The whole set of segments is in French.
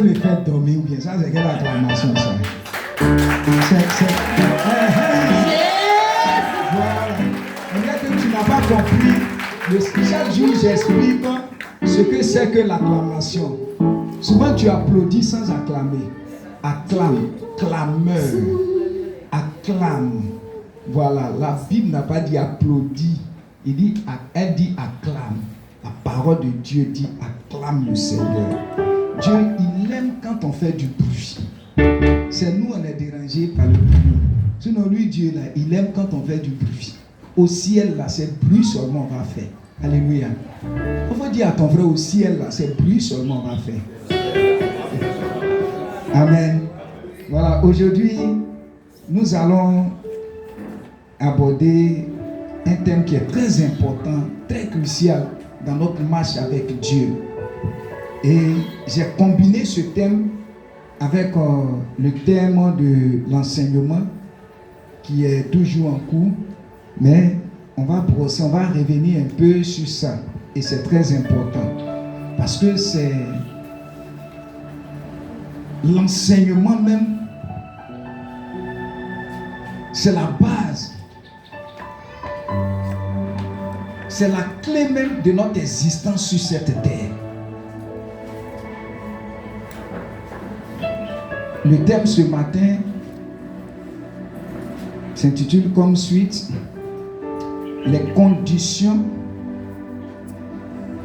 Dieu me fait dormir ou bien ça, c'est quelle acclamation ça? Voilà. On dirait que tu n'as pas compris. Chaque jour, j'explique ce que c'est que l'acclamation. Souvent, tu applaudis sans acclamer. Acclame, clameur, acclame. Voilà, la Bible n'a pas dit applaudis. Elle dit acclame. La parole de Dieu dit acclame le Seigneur. Dieu, il aime quand on fait du bruit. C'est nous, on est dérangés par le bruit. Sinon, lui, Dieu, là, il aime quand on fait du bruit. Au ciel, là, c'est bruit seulement on va faire. Alléluia. On va dire à ton frère, au ciel, là, c'est bruit seulement on va faire. Amen. Voilà, aujourd'hui, nous allons aborder un thème qui est très important, très crucial dans notre marche avec Dieu. Et j'ai combiné ce thème avec le thème de l'enseignement qui est toujours en cours, mais on va brosser, on va revenir un peu sur ça. Et c'est très important parce que c'est l'enseignement même, c'est la base. C'est la clé même de notre existence sur cette terre. Le thème ce matin s'intitule comme suite les conditions.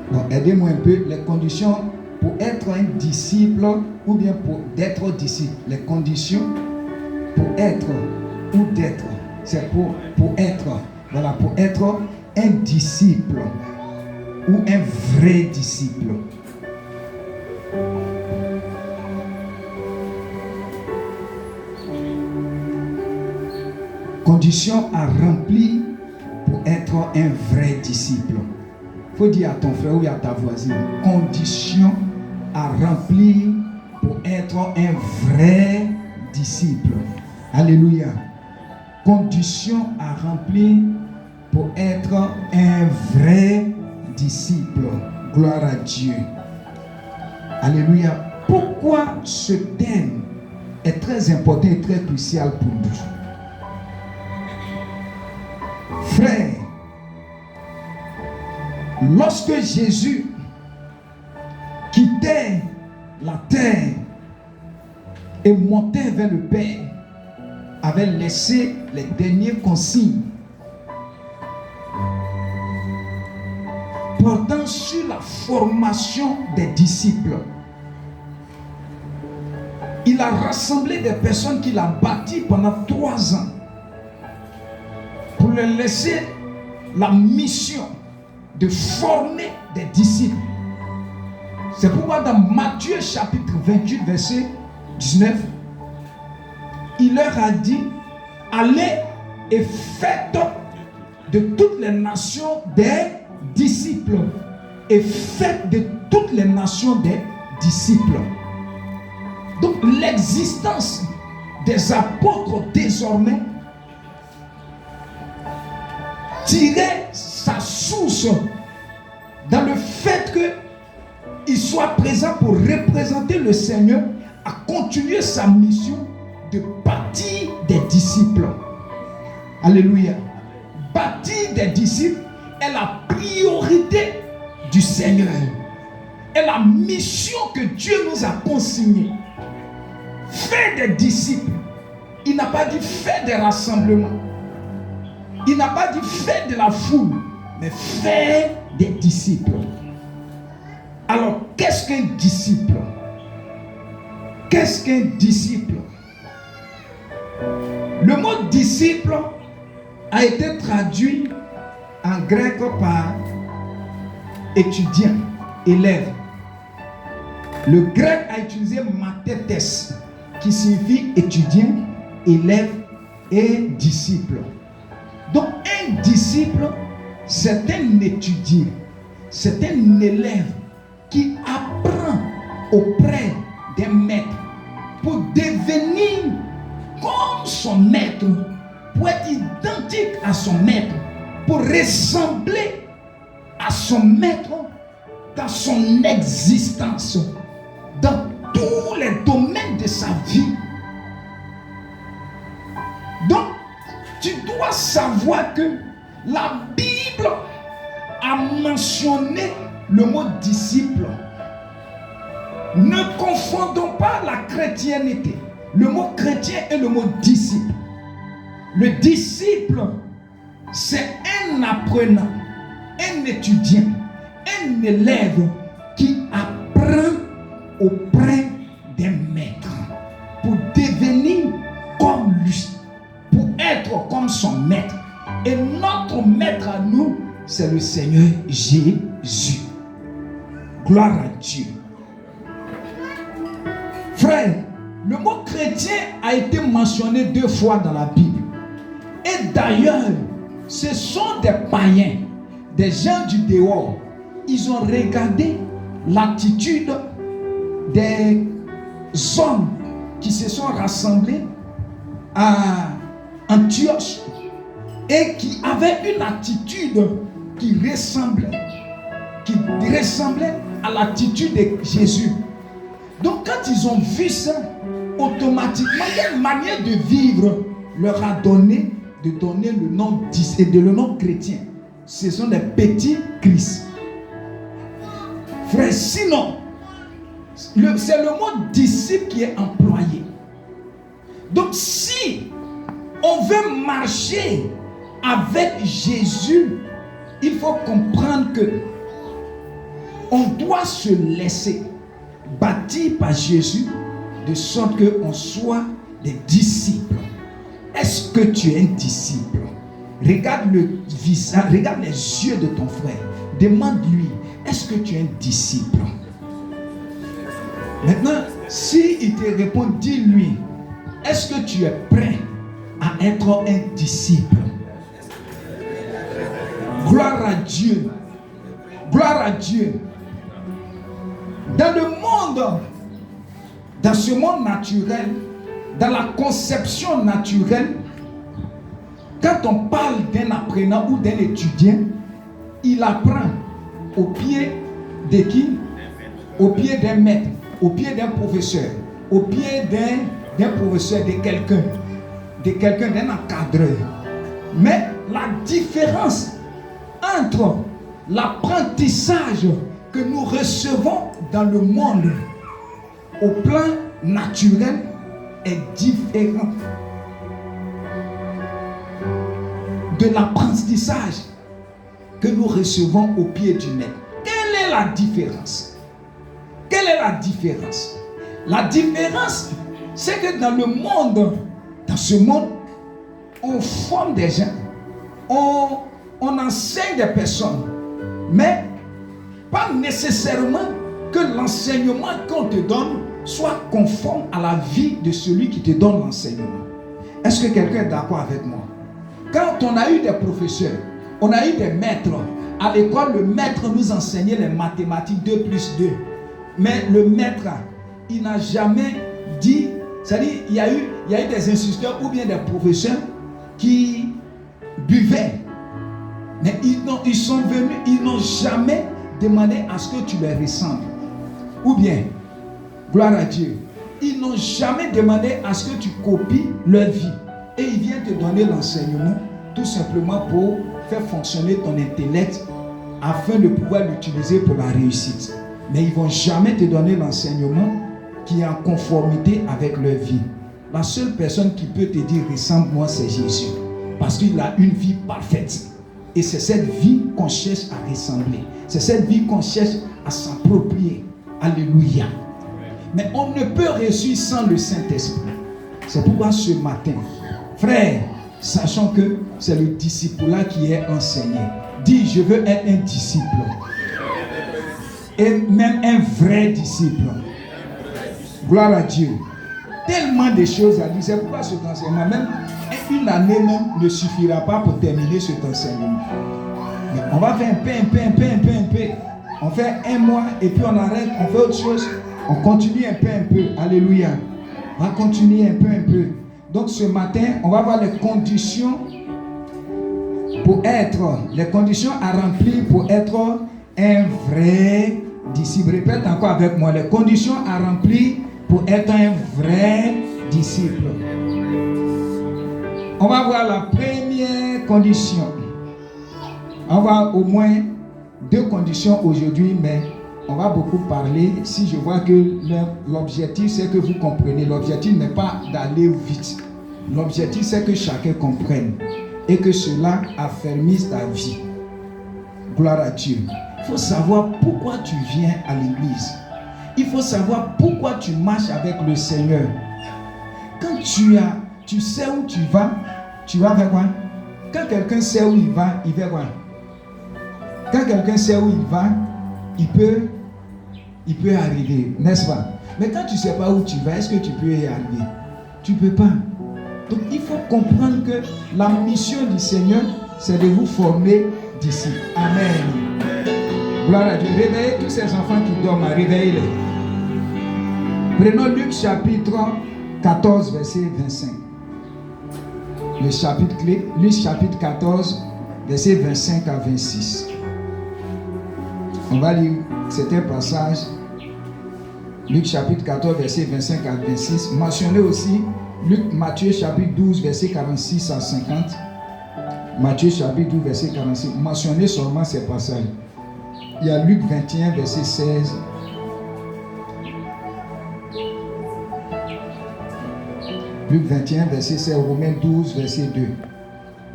Bon, aidez-moi un peu. Les conditions pour être un disciple ou bien pour d'être disciple. Les conditions pour être ou d'être. C'est pour être. Voilà, pour être un disciple ou un vrai disciple. Conditions à remplir pour être un vrai disciple. Il faut dire à ton frère ou à ta voisine, conditions à remplir pour être un vrai disciple. Alléluia. Conditions à remplir pour être un vrai disciple. Gloire à Dieu. Alléluia. Pourquoi ce thème est très important et très crucial pour nous? Frère, lorsque Jésus quittait la terre et montait vers le Père, avait laissé les dernières consignes portant sur la formation des disciples. Il a rassemblé des personnes qu'il a bâties pendant 3 ans pour leur laisser la mission de former des disciples. C'est pourquoi dans Matthieu chapitre 28 verset 19, il leur a dit: allez et faites de toutes les nations des disciples. Et faites de toutes les nations des disciples. Donc l'existence des apôtres désormais tirait sa source dans le fait qu'il soit présent pour représenter le Seigneur à continuer sa mission de bâtir des disciples. Alléluia. Bâtir des disciples est la priorité du Seigneur. Est la mission que Dieu nous a consignée. Faire des disciples. Il n'a pas dit faire des rassemblements. Il n'a pas dit faire de la foule, mais faire des disciples. Alors, qu'est-ce qu'un disciple? Qu'est-ce qu'un disciple? Le mot disciple a été traduit en grec par étudiant, élève. Le grec a utilisé mathetes, qui signifie étudiant, élève et disciple. Donc un disciple, c'est un étudiant, c'est un élève qui apprend auprès d'un maître pour devenir comme son maître, pour être identique à son maître, pour ressembler à son maître dans son existence, dans tout tous les domaines de sa vie. Donc, tu dois savoir que la Bible a mentionné le mot disciple. Ne confondons pas la chrétienté. Le mot chrétien et le mot disciple. Le disciple, c'est un apprenant, un étudiant, un élève qui apprend auprès d'un maître pour devenir comme lui, pour être comme son maître. Et notre maître à nous, c'est le Seigneur Jésus. Gloire à Dieu. Frère, le mot chrétien a été mentionné 2 fois dans la Bible. Et d'ailleurs, ce sont des païens, des gens du dehors. Ils ont regardé l'attitude des hommes qui se sont rassemblés à Antioche et qui avaient une attitude qui ressemblait à l'attitude de Jésus. Donc quand ils ont vu ça, automatiquement, il y a une manière de vivre leur a donné de donner le nom et le nom chrétien. Ce sont des petits Christ. Frère, sinon, c'est le mot disciple qui est employé. Donc si on veut marcher avec Jésus, il faut comprendre que on doit se laisser bâtir par Jésus de sorte qu'on soit des disciples. Est-ce que tu es un disciple? Regarde le visage, regarde les yeux de ton frère. Demande-lui, est-ce que tu es un disciple? Maintenant, s'il te répond, dis-lui, est-ce que tu es prêt à être un disciple? Gloire à Dieu. Gloire à Dieu. Dans le monde, dans ce monde naturel, dans la conception naturelle, quand on parle d'un apprenant ou d'un étudiant, il apprend au pied de qui? Au pied d'un maître, au pied d'un professeur, au pied d'un professeur, de quelqu'un, d'un encadreur. Mais la différence entre l'apprentissage que nous recevons dans le monde au plan naturel est différent de l'apprentissage que nous recevons au pied du maître. Quelle est la différence? Quelle est la différence? La différence, c'est que dans ce monde, on forme des gens, on enseigne des personnes, mais pas nécessairement que l'enseignement qu'on te donne soit conforme à la vie de celui qui te donne l'enseignement. Est-ce que quelqu'un est d'accord avec moi? Quand on a eu des professeurs, on a eu des maîtres, à l'école, le maître nous enseignait les mathématiques 2 plus 2. Mais le maître, il n'a jamais dit, c'est-à-dire, il y a eu des instituteurs ou bien des professeurs qui buvaient. Mais ils sont venus, ils n'ont jamais demandé à ce que tu les ressembles. Ou bien, gloire à Dieu, ils n'ont jamais demandé à ce que tu copies leur vie. Et ils viennent te donner l'enseignement tout simplement pour faire fonctionner ton intellect afin de pouvoir l'utiliser pour la réussite. Mais ils ne vont jamais te donner l'enseignement qui est en conformité avec leur vie. La seule personne qui peut te dire ressemble-moi, c'est Jésus. Parce qu'il a une vie parfaite. Et c'est cette vie qu'on cherche à ressembler. C'est cette vie qu'on cherche à s'approprier. Alléluia. Mais on ne peut réussir sans le Saint-Esprit. C'est pourquoi ce matin, frère, sachant que c'est le disciple-là qui est enseigné. Dis, je veux être un disciple. Et même un vrai disciple. Gloire à Dieu. Tellement de choses à dire. C'est pourquoi cet enseignement, même une année même, ne suffira pas pour terminer cet enseignement. Mais on va faire un peu. On fait 1 mois et puis on arrête, on fait autre chose. On continue un peu. Alléluia. On va continuer un peu. Donc ce matin, on va voir les conditions à remplir pour être un vrai disciple. Répète encore avec moi, les conditions à remplir pour être un vrai disciple. On va voir la première condition. On va au moins 2 conditions aujourd'hui, mais on va beaucoup parler. Si je vois que l'objectif, c'est que vous compreniez. L'objectif n'est pas d'aller vite. L'objectif, c'est que chacun comprenne et que cela affermisse ta vie. Gloire à Dieu. Il faut savoir pourquoi tu viens à l'église. Il faut savoir pourquoi tu marches avec le Seigneur. Quand tu sais où tu vas vers quoi? Quand quelqu'un sait où il va quoi? Quand quelqu'un sait où il va, il peut arriver, n'est-ce pas? Mais quand tu ne sais pas où tu vas, est-ce que tu peux y arriver? Tu ne peux pas. Donc il faut comprendre que la mission du Seigneur, c'est de vous former disciples. Amen. Gloire à Dieu. Réveillez tous ces enfants qui dorment, réveillez-les. Prenons Luc chapitre 14, verset 25. Le chapitre clé, Luc chapitre 14, verset 25 à 26. On va lire certains passages. Luc chapitre 14, verset 25 à 26. Mentionnez aussi Matthieu chapitre 12, verset 46 à 50. Matthieu chapitre 12, verset 46. Mentionnez seulement ces passages. Il y a Luc 21, verset 16. Luc 21, verset 16. Romains 12, verset 2.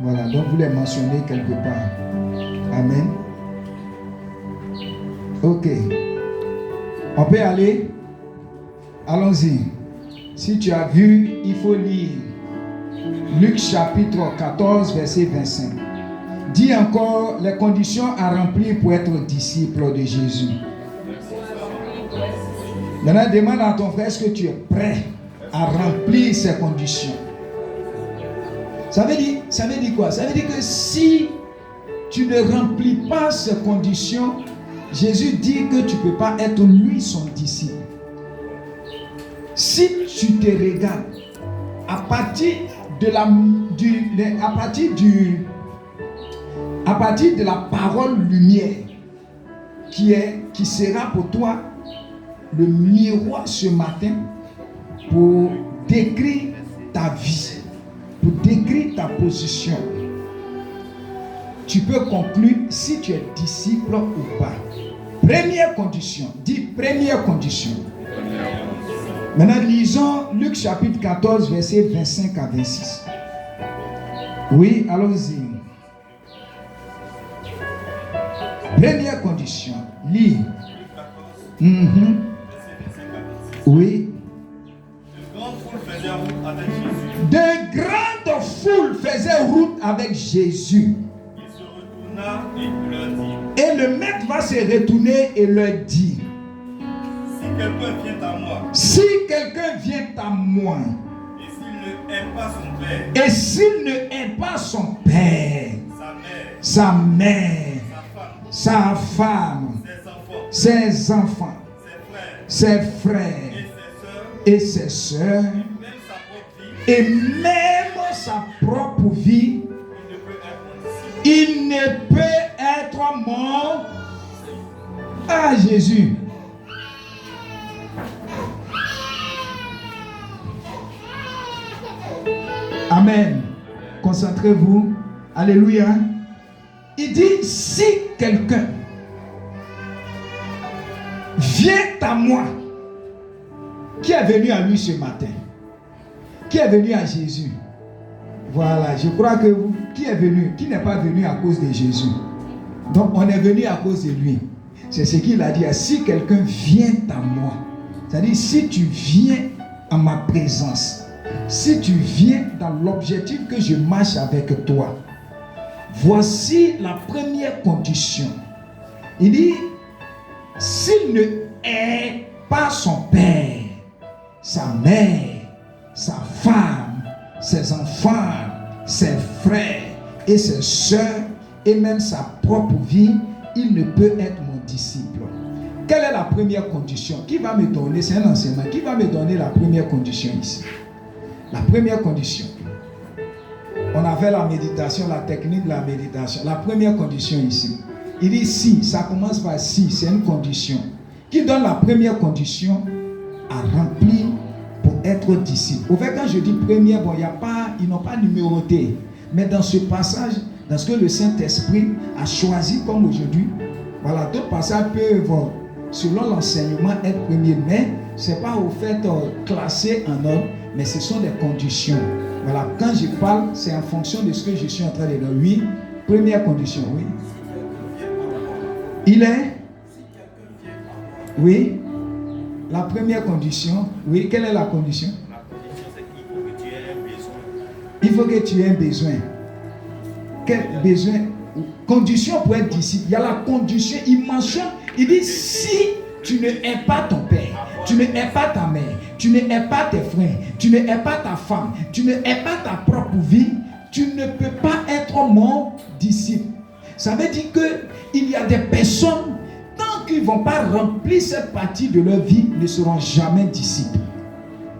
Voilà, donc vous les mentionnez quelque part. Amen. Ok. On peut aller? Allons-y. Si tu as vu, il faut lire Luc chapitre 14, verset 25. Dis encore les conditions à remplir pour être disciple de Jésus. Maintenant, demande à ton frère, est-ce que tu es prêt à remplir ces conditions? Ça veut dire quoi? Ça veut dire que si tu ne remplis pas ces conditions, Jésus dit que tu ne peux pas être lui son disciple. Si tu te regardes à partir de la parole lumière qui sera pour toi le miroir ce matin pour décrire ta vie, pour décrire ta position, tu peux conclure si tu es disciple ou pas. Première condition, dis première condition. Maintenant, lisons Luc chapitre 14, verset 25 à 26. Oui, allons-y. Première condition, lis. Oui. De grandes foules faisaient route avec Jésus. Il se retourna et leur dit. Et le maître va se retourner et leur dit. Si quelqu'un vient à moi, et s'il ne hait pas son père, sa mère, sa femme, ses enfants, ses frères et ses soeurs, et même sa propre vie, il ne peut être mon. Ah, Jésus. Amen. Concentrez-vous. Alléluia. Il dit, si quelqu'un vient à moi, qui est venu à lui ce matin? Qui est venu à Jésus? Voilà, je crois que vous, qui est venu? Qui n'est pas venu à cause de Jésus? Donc on est venu à cause de lui. C'est ce qu'il a dit. Si quelqu'un vient à moi, c'est-à-dire si tu viens en ma présence, si tu viens dans l'objectif que je marche avec toi, voici la première condition. Il dit, s'il ne hait pas son père, sa mère, sa femme, ses enfants, ses frères et ses soeurs, et même sa propre vie, il ne peut être mon disciple. Quelle est la première condition? Qui va me donner, c'est un enseignement, qui va me donner la première condition ici? La première condition. On avait la méditation, la technique de la méditation. La première condition ici. Il dit si, ça commence par si, c'est une condition. Qui donne la première condition? à remplir pour être disciple. Au fait, quand je dis première, bon, ils n'ont pas numéroté. Mais dans ce passage, dans ce que le Saint-Esprit a choisi comme aujourd'hui, voilà, d'autres passages peuvent, selon l'enseignement, être premiers. Mais ce n'est pas au fait classé en ordre, mais ce sont des conditions. Voilà, quand je parle, c'est en fonction de ce que je suis en train de dire. Oui, première condition, oui. Il est? Oui. La première condition, oui, quelle est la condition? La condition, c'est qu'il faut que tu aies un besoin. Il faut que tu aies un besoin. Quel besoin? Condition pour être disciple. Il y a la condition, il mentionne, il dit si tu ne hais pas ton père, tu ne hais pas ta mère, tu ne hais pas tes frères, tu ne hais pas ta femme, tu ne hais pas ta propre vie, tu ne peux pas être mon disciple. Ça veut dire qu'il y a des personnes, tant qu'ils ne vont pas remplir cette partie de leur vie, ne seront jamais disciples.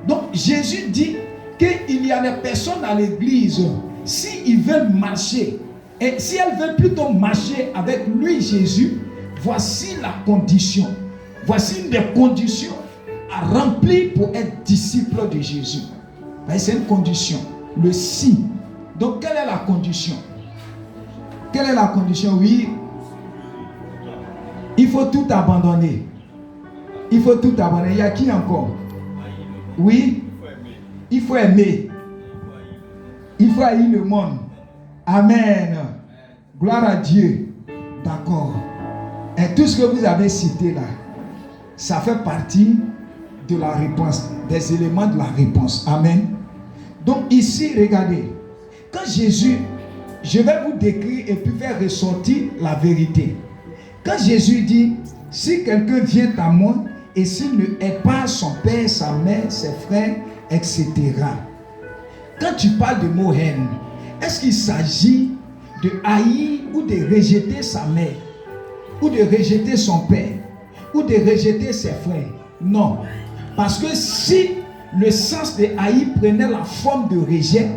Donc Jésus dit qu'il y a des personnes à l'église, s'ils veulent marcher, et si elles veulent plutôt marcher avec lui, Jésus, voici la condition. Voici une des conditions à remplir pour être disciple de Jésus. C'est une condition. Le si. Donc, quelle est la condition? Quelle est la condition? Oui. Il faut tout abandonner. Il faut tout abandonner. Il y a qui encore? Oui. Il faut aimer. Il faut haïr le monde. Amen. Gloire à Dieu. D'accord. Et tout ce que vous avez cité là, ça fait partie de la réponse, des éléments de la réponse. Amen. Donc ici, regardez. Quand Jésus, je vais vous décrire et puis faire ressortir la vérité. Quand Jésus dit, si quelqu'un vient à moi et s'il ne hait pas son père, sa mère, ses frères, etc. Quand tu parles de mot haine, est-ce qu'il s'agit de haïr ou de rejeter sa mère, ou de rejeter son père, ou de rejeter ses frères? Non. Parce que si le sens de haïr prenait la forme de rejet,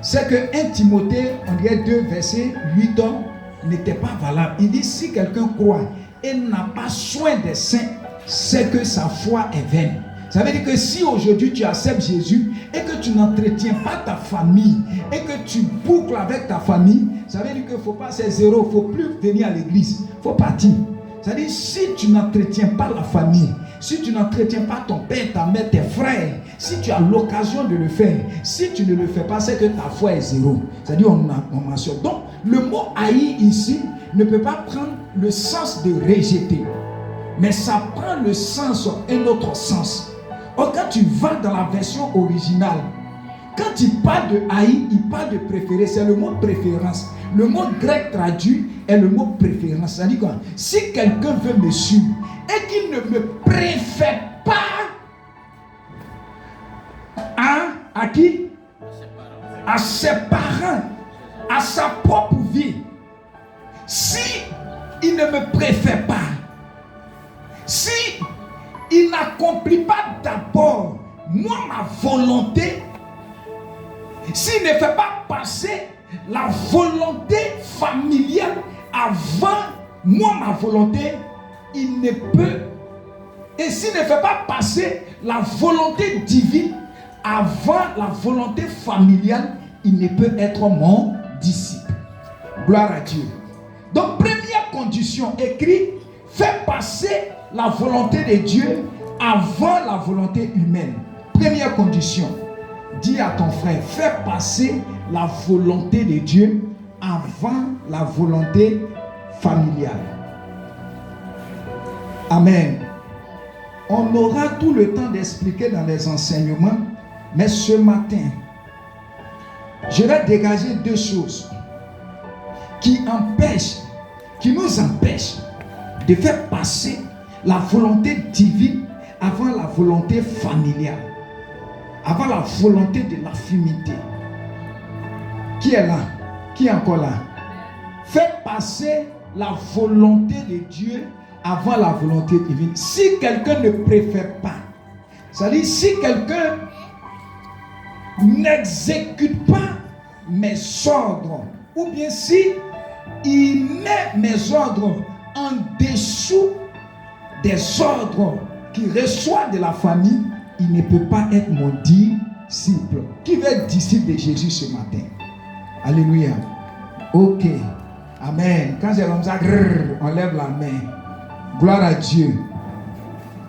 c'est que 1 Timothée, on dirait 2 versets 8 ans, n'était pas valable. Il dit, si quelqu'un croit et n'a pas soin des saints, c'est que sa foi est vaine. Ça veut dire que si aujourd'hui tu acceptes Jésus et que tu n'entretiens pas ta famille et que tu boucles avec ta famille, ça veut dire qu'il ne faut pas, c'est zéro, il ne faut plus venir à l'église, il faut partir. C'est-à-dire si tu n'entretiens pas la famille, si tu n'entretiens pas ton père, ta mère, tes frères, si tu as l'occasion de le faire, si tu ne le fais pas, c'est que ta foi est zéro. C'est-à-dire on mentionne. Donc le mot haïr ici ne peut pas prendre le sens de rejeter, mais ça prend le sens, un autre sens. Or, quand tu vas dans la version originale, quand il parle de haïr, il parle de préférer, c'est le mot préférence. Le mot grec traduit est le mot préférence. C'est-à-dire quoi? Si quelqu'un veut me suivre et qu'il ne me préfère pas à qui? À ses parents, à sa propre vie. Si il ne me préfère pas, si il n'accomplit pas d'abord moi ma volonté, s'il ne fait pas passer la volonté familiale avant moi ma volonté, il ne peut. Et s'il ne fait pas passer la volonté divine avant la volonté familiale, il ne peut être mon disciple. Gloire à Dieu. Donc première condition écrit, fais passer la volonté de Dieu avant la volonté humaine. Première condition. Dis à ton frère, fais passer la volonté de Dieu avant la volonté familiale. Amen. On aura tout le temps d'expliquer dans les enseignements, mais ce matin, je vais dégager deux choses qui nous empêchent de faire passer la volonté divine avant la volonté familiale, avant la volonté de l'affinité. Qui est là? Qui est encore là? Fais passer la volonté de Dieu avant la volonté divine. Si quelqu'un ne préfère pas, c'est-à-dire si quelqu'un n'exécute pas mes ordres, ou bien si il met mes ordres en dessous des ordres qui reçoit de la famille, il ne peut pas être mon disciple. Qui veut être disciple de Jésus ce matin? Alléluia. Ok. Amen. Quand j'ai comme ça, on lève la main. Gloire à Dieu.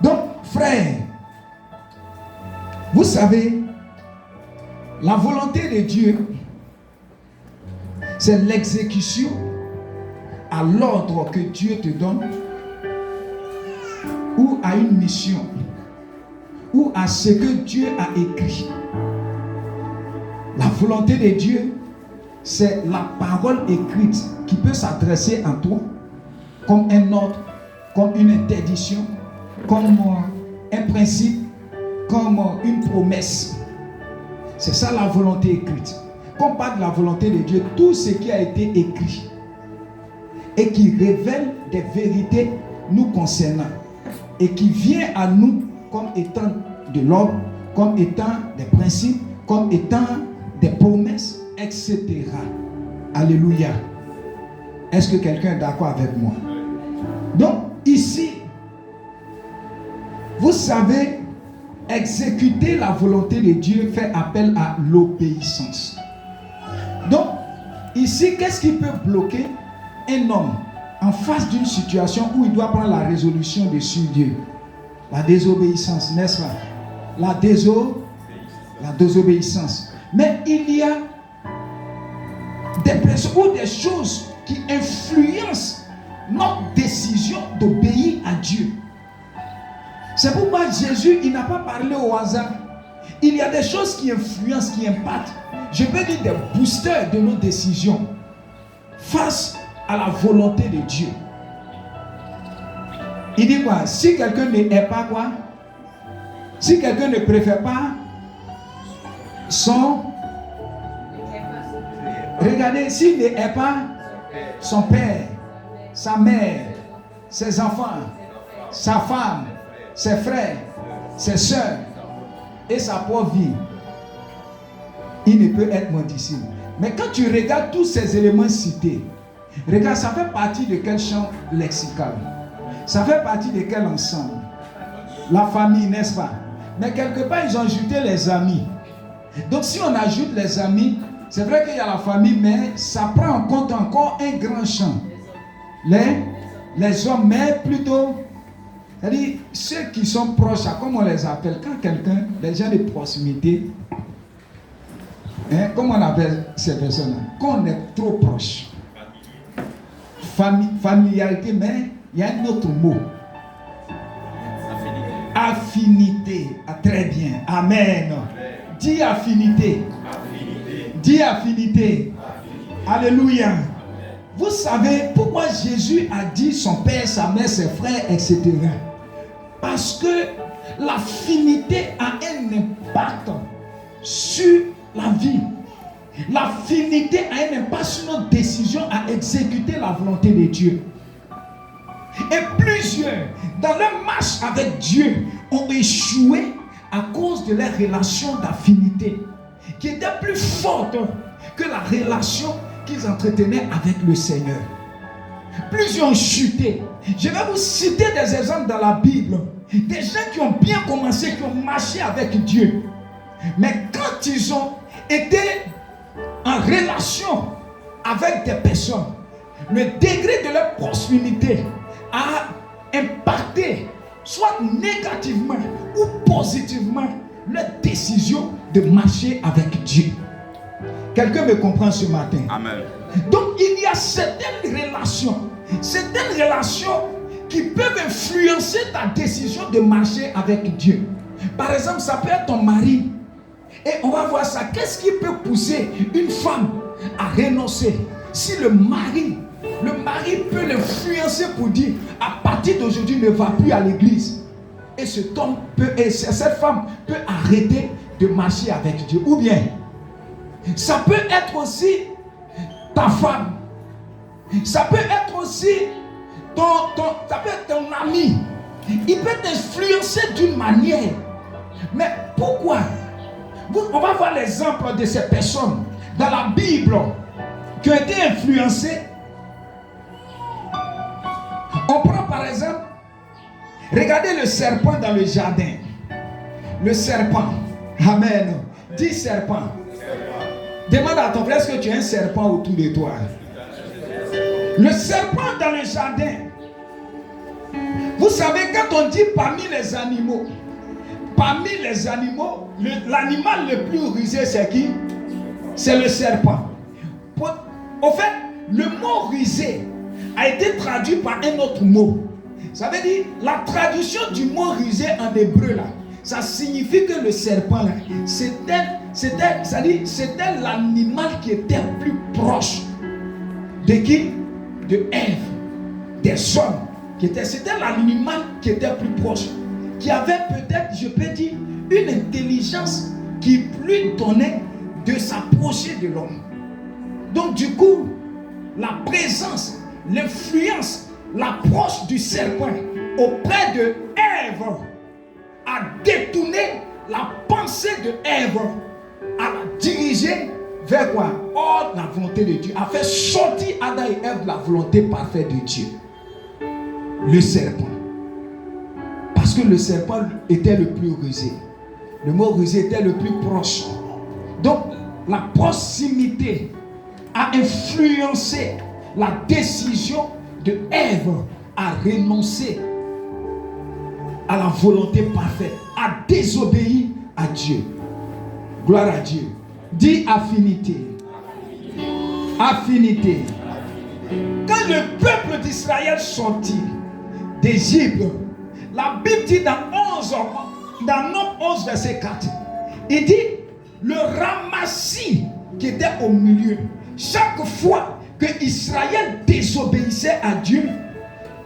Donc, frère, vous savez, la volonté de Dieu, c'est l'exécution à l'ordre que Dieu te donne, ou à une mission, ou à ce que Dieu a écrit. La volonté de Dieu, c'est la parole écrite qui peut s'adresser à toi comme un ordre, comme une interdiction, comme un principe, comme une promesse. C'est ça la volonté écrite. Quand on parle de la volonté de Dieu, tout ce qui a été écrit et qui révèle des vérités nous concernant et qui vient à nous comme étant de l'ordre, comme étant des principes, comme étant des promesses, etc. Alléluia. Est-ce que quelqu'un est d'accord avec moi? Donc, ici, vous savez, exécuter la volonté de Dieu fait appel à l'obéissance. Donc, ici, qu'est-ce qui peut bloquer un homme en face d'une situation où il doit prendre la résolution dessus Dieu? La désobéissance, n'est-ce pas? La désobéissance. Mais il y a des personnes ou des choses qui influencent notre décision d'obéir à Dieu. C'est pourquoi Jésus, il n'a pas parlé au hasard. Il y a des choses qui influencent, qui impactent. Je peux dire des boosters de nos décisions face à la volonté de Dieu. Il dit quoi? Si quelqu'un n'est pas quoi? Si quelqu'un ne préfère pas son... Regardez, s'il n'est pas son père, sa mère, ses enfants, sa femme, ses frères, ses soeurs et sa propre vie, il ne peut être mon disciple. Mais quand tu regardes tous ces éléments cités, regarde, ça fait partie de quel champ lexical? Ça fait partie de quel ensemble? La famille, n'est-ce pas? Mais quelque part, ils ont ajouté les amis. Donc si on ajoute les amis, c'est vrai qu'il y a la famille, mais ça prend en compte encore un grand champ. Les hommes, mais plutôt, c'est-à-dire ceux qui sont proches, comme on les appelle, quand quelqu'un, les gens de proximité, comment on appelle ces personnes-là? Quand on est trop proche. Familiarité, mais il y a un autre mot. Affinité. Ah, très bien. Amen. Dis affinité. Dis affinité. Alléluia. Vous savez pourquoi Jésus a dit son père, sa mère, ses frères, etc. Parce que l'affinité a un impact sur la vie. L'affinité a un impact sur notre décision à exécuter la volonté de Dieu. Et plusieurs, dans leur marche avec Dieu, ont échoué à cause de leur relation d'affinité, qui était plus forte que la relation qu'ils entretenaient avec le Seigneur. Plusieurs ont chuté. Je vais vous citer des exemples dans la Bible. Des gens qui ont bien commencé, qui ont marché avec Dieu. Mais quand ils ont été en relation avec des personnes, le degré de leur proximité a impacté, soit négativement ou positivement, leur décision de marcher avec Dieu. Quelqu'un me comprend ce matin? Amen. Donc il y a certaines relations qui peuvent influencer ta décision de marcher avec Dieu. Par exemple, ça peut être ton mari. Et on va voir ça. Qu'est-ce qui peut pousser une femme à renoncer? Si le mari peut l'influencer pour dire, à partir d'aujourd'hui, ne va plus à l'église. Et cette femme peut arrêter de marcher avec Dieu. Ou bien, ça peut être aussi ta femme. Ça peut être aussi ça peut être ton ami. Il peut t'influencer d'une manière. Mais pourquoi? On va voir l'exemple de ces personnes dans la Bible qui ont été influencées. On prend par exemple Regardez le serpent dans le jardin. Le serpent. Amen. Dis serpent. Demande à ton frère, est-ce que tu as un serpent autour de toi? Le serpent dans le jardin. Vous savez, quand on dit parmi les animaux, l'animal le plus rusé, c'est qui? C'est le serpent. Au fait, le mot rusé a été traduit par un autre mot. Ça veut dire, la traduction du mot rusé en hébreu là, ça signifie que le serpent là, c'était l'animal qui était plus proche de qui? De Ève, des hommes. C'était l'animal qui était plus proche, qui avait peut-être, je peux dire, une intelligence qui lui donnait de s'approcher de l'homme. Donc du coup, la présence, l'influence, l'approche du serpent auprès de Ève a détourné la pensée de Ève, à la diriger vers quoi? Hors la volonté de Dieu, a fait sortir Adam et Ève de la volonté parfaite de Dieu. Le serpent. Parce que le serpent était le plus rusé. Le mot rusé était le plus proche. Donc, la proximité a influencé la décision de Ève à renoncer à la volonté parfaite, à désobéir à Dieu. Gloire à Dieu. Dis affinité. Affinité. Quand le peuple d'Israël sortit d'Égypte, la Bible dit dans Nombre 11, verset 4, il dit le ramassis qui était au milieu. Chaque fois que Israël désobéissait à Dieu,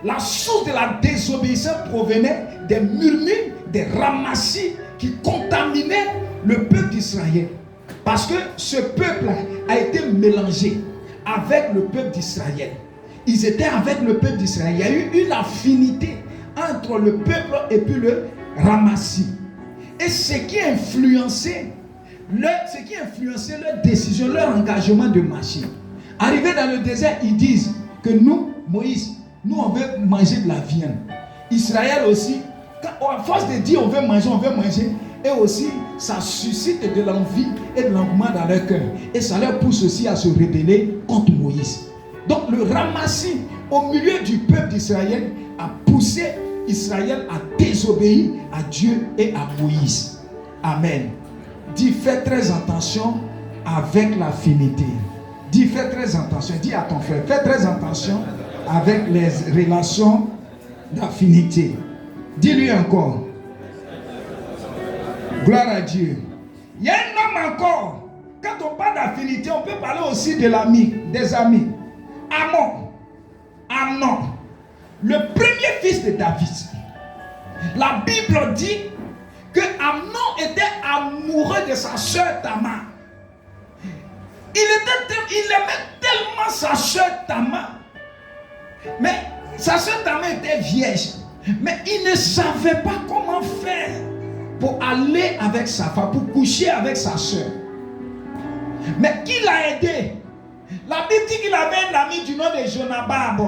la source de la désobéissance provenait des murmures, des ramassis qui contaminaient le peuple d'Israël. Parce que ce peuple a été mélangé avec le peuple d'Israël. Ils étaient avec le peuple d'Israël. Il y a eu une affinité entre le peuple et puis le ramassis. Et ce qui a influencé leur décision, leur engagement de marcher. Arrivés dans le désert, ils disent que nous, Moïse, nous on veut manger de la viande. Israël aussi, à force de dire on veut manger, et aussi ça suscite de l'envie et de l'engouement dans leur cœur. Et ça leur pousse aussi à se rebeller contre Moïse. Donc le ramassis au milieu du peuple d'Israël a poussé Israël à désobéir à Dieu et à Moïse. Amen. Dis, fais très attention avec l'affinité. Dis, fais très attention. Dis à ton frère, fais très attention avec les relations d'affinité. Dis-lui encore. Gloire à Dieu. Il y a un homme encore. Quand on parle d'affinité, on peut parler aussi de l'ami, des amis. Amnon, le premier fils de David. La Bible dit que Amnon était amoureux de sa soeur Tamar. Il aimait tellement sa soeur Tamar. Mais sa soeur Tamar était vierge. Mais il ne savait pas comment faire pour aller avec sa femme, pour coucher avec sa soeur. Mais qui l'a aidé? La Bible dit qu'il avait un ami du nom de Jonadab.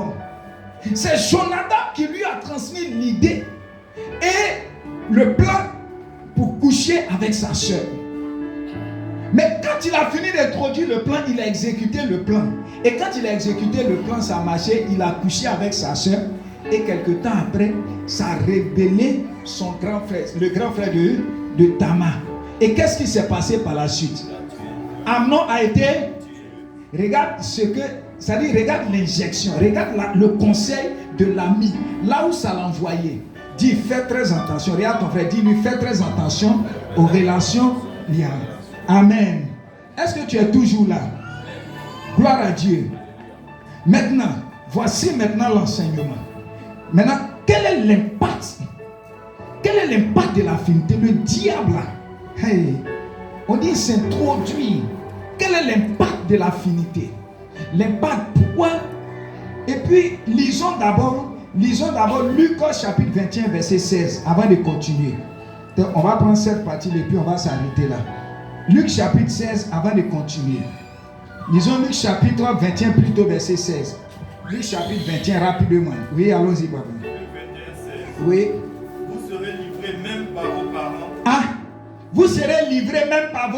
C'est Jonadab qui lui a transmis l'idée et le plan pour coucher avec sa soeur. Mais quand il a fini d'introduire le plan, il a exécuté le plan. Et quand il a exécuté le plan, ça a marché, il a couché avec sa soeur. Et quelque temps après, ça a révélé son grand frère, le grand frère de Tamar. Et qu'est-ce qui s'est passé par la suite? Amnon a été... Regarde ce que... C'est-à-dire, regarde l'injection, regarde le conseil de l'ami, là où ça l'a envoyé. Dis, fais très attention. Regarde ton frère, dis-lui, fais très attention aux relations liées. Amen. Est-ce que tu es toujours là? Gloire à Dieu. Maintenant, voici maintenant l'enseignement. Maintenant, quel est l'impact? Quel est l'impact de l'affinité? Le diable, hey, on dit s'introduit. Quel est l'impact de l'affinité? L'impact, pourquoi? Et puis, lisons d'abord Luc chapitre 21, verset 16, avant de continuer. Donc, on va prendre cette partie et puis on va s'arrêter là. Luc chapitre 16, avant de continuer. Lisons Luc chapitre 21, plutôt verset 16. Luc chapitre 21, rapidement. Oui, allons-y, papa. Oui. Vous serez livrés même par vos parents. Ah, vous serez livrés même par vos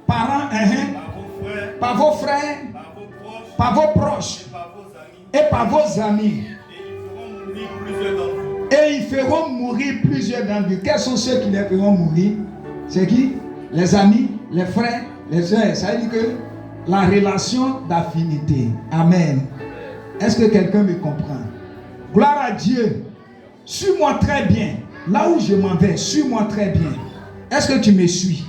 parents, Par vos frères. par vos frères, Par vos proches. par vos proches Et par vos et amis. par vos amis. Et ils feront mourir plusieurs d'entre vous. Et ils feront mourir plusieurs d'entre vous. Quels sont ceux qui les feront mourir? C'est qui? Les amis, les frères, les sœurs. Ça veut dire que la relation d'affinité. Amen. Est-ce que quelqu'un me comprend? Gloire à Dieu. Suis-moi très bien. Là où je m'en vais, suis-moi très bien. Est-ce que tu me suis?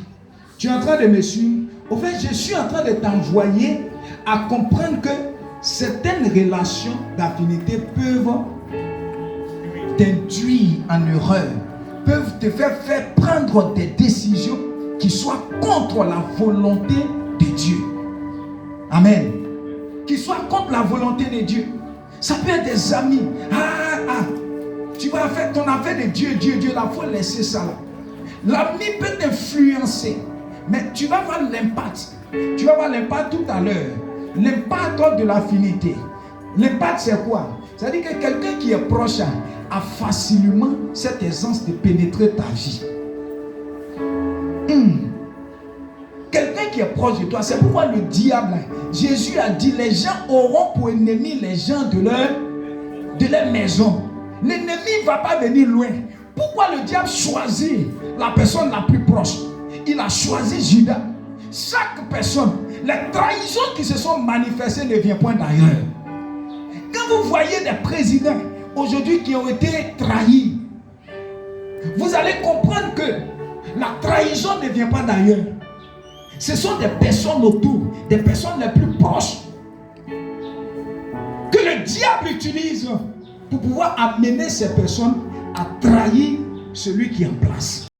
Tu es en train de me suivre? Au fait, je suis en train de t'envoyer à comprendre que certaines relations d'affinité peuvent t'induire en erreur, peuvent te faire prendre des décisions qui soient contre la volonté de Dieu. Amen. Qui soient contre la volonté de Dieu. Ça peut être des amis. Tu vas faire ton affaire de Dieu, là, il faut laisser ça là. L'ami peut t'influencer, mais tu vas voir l'impact. Tu vas voir l'impact tout à l'heure. L'impact de l'affinité. L'impact, c'est quoi? C'est-à-dire que quelqu'un qui est proche a facilement cette aisance de pénétrer ta vie. Quelqu'un qui est proche de toi, c'est pourquoi le diable, Jésus a dit, les gens auront pour ennemis les gens de leur maison. L'ennemi ne va pas venir loin. Pourquoi le diable choisit la personne la plus proche? Il a choisi Judas. Chaque personne, les trahisons qui se sont manifestées ne viennent point d'ailleurs. Quand vous voyez des présidents aujourd'hui qui ont été trahis, vous allez comprendre que la trahison ne vient pas d'ailleurs. Ce sont des personnes autour, des personnes les plus proches que le diable utilise pour pouvoir amener ces personnes à trahir celui qui est en place.